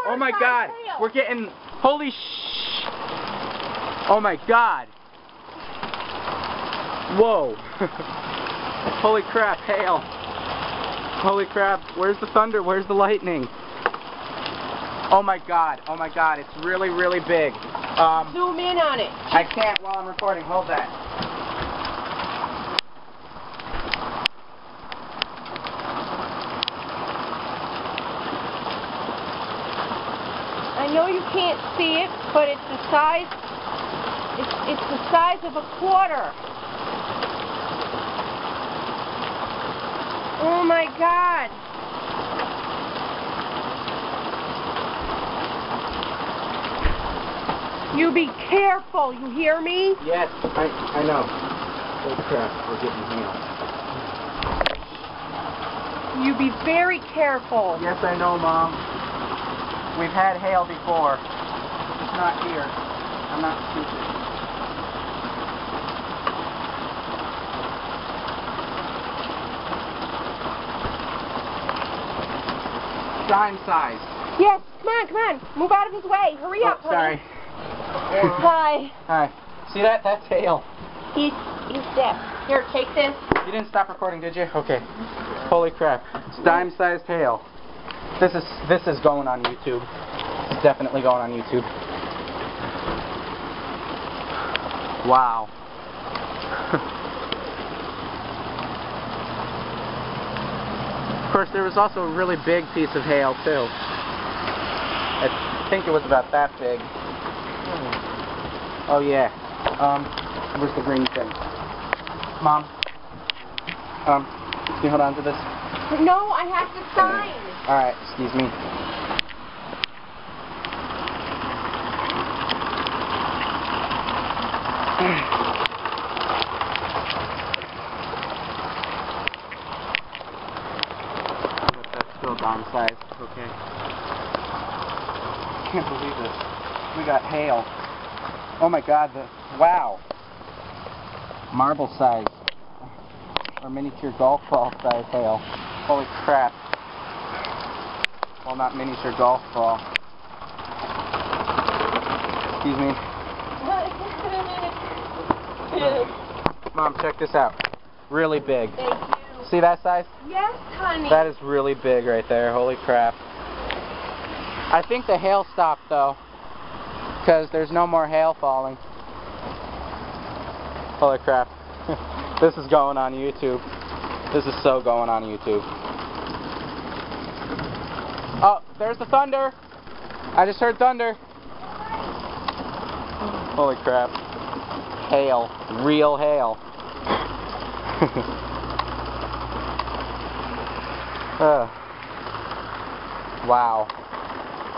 Oh my God, we're getting, holy oh my God. Whoa. Holy crap, hail. Holy crap, where's the thunder? Where's the lightning? Oh my God, it's really, really big. Zoom in on it. I can't while I'm recording, hold that. I know you can't see it, but it's the size, it's the size of a quarter. Oh my God. You be careful, you hear me? Yes, I know. Holy crap, we're getting hail. You be very careful. Yes, I know, Mom. We've had hail before. It's not here. I'm not stupid. Dime size. Yes, come on. Move out of his way. Hurry up, honey. Sorry. Hi. Hi. See that? That's hail. He's deaf. Here, take this. You didn't stop recording, did you? Okay. Holy crap. It's dime-sized hail. This is going on YouTube. It's definitely going on YouTube. Wow. Of course, there was also a really big piece of hail, too. I think it was about that big. Oh, yeah. Where's the green thing? Mom? Can you hold on to this? No, I have to sign. Alright, excuse me. But that's still downsized. Okay. I can't believe this. We got hail. Oh my God, wow. Marble size. Or miniature golf ball size hail. Holy crap. Well, not miniature golf ball. Excuse me. Mom, check this out. Really big. Thank you. See that size? Yes, honey. That is really big right there. Holy crap. I think the hail stopped though, because there's no more hail falling. Holy crap. This is going on YouTube. This is so going on YouTube. Oh, there's the thunder. I just heard thunder. Holy crap. Hail. Real hail. Wow.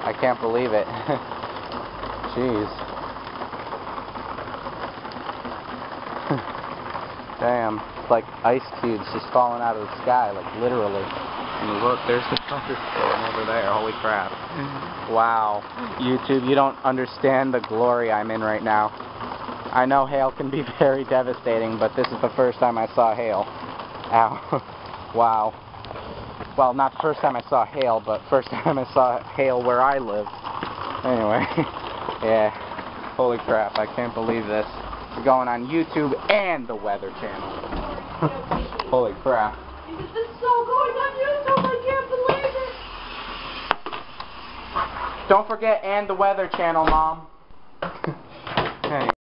I can't believe it. Jeez. Damn. It's like ice cubes just falling out of the sky, like literally. And look, there's the thunderstorm over there. Holy crap. Wow. YouTube, you don't understand the glory I'm in right now. I know hail can be very devastating, but this is the first time I saw hail. Ow. Wow. Well, not the first time I saw hail, but first time I saw hail where I live. Anyway. Yeah. Holy crap, I can't believe this. We're going on YouTube and the Weather Channel. Holy crap. This is so going on YouTube, I can't believe it. Don't forget and the Weather Channel, Mom. Anyway.